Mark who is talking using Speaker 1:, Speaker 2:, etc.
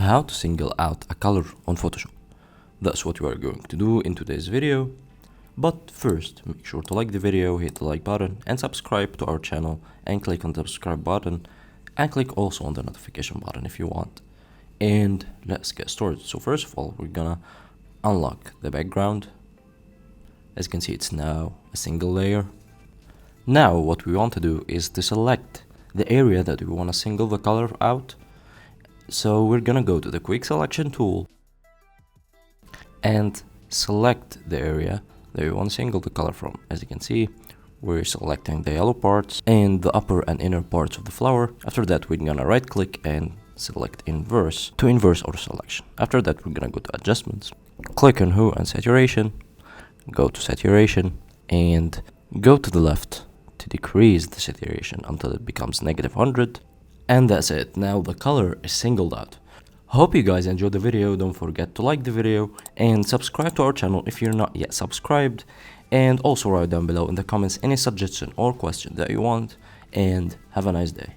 Speaker 1: how to single out a color on Photoshop. That's what we are going to do in today's video. But first, make sure to like the video, hit the like button and subscribe to our channel and click on the subscribe button and click also on the notification button if you want. And let's get started. So first of all, we're gonna unlock the background. As you can see, it's now a single layer. Now what we want to do is to select the area that we want to single the color out. So we're gonna go to the quick selection tool and select the area that we want to single the color from. As you can see, we're selecting the yellow parts and the upper and inner parts of the flower. After that, we're gonna right click and select inverse to inverse our selection. After that, we're gonna go to adjustments, click on hue and saturation, go to saturation and go to the left to decrease the saturation until it becomes -100. And that's it. Now the color is singled out. Hope you guys enjoyed the video. Don't forget to like the video and subscribe to our channel if you're not yet subscribed. And also write down below in the comments any suggestion or question that you want. And have a nice day.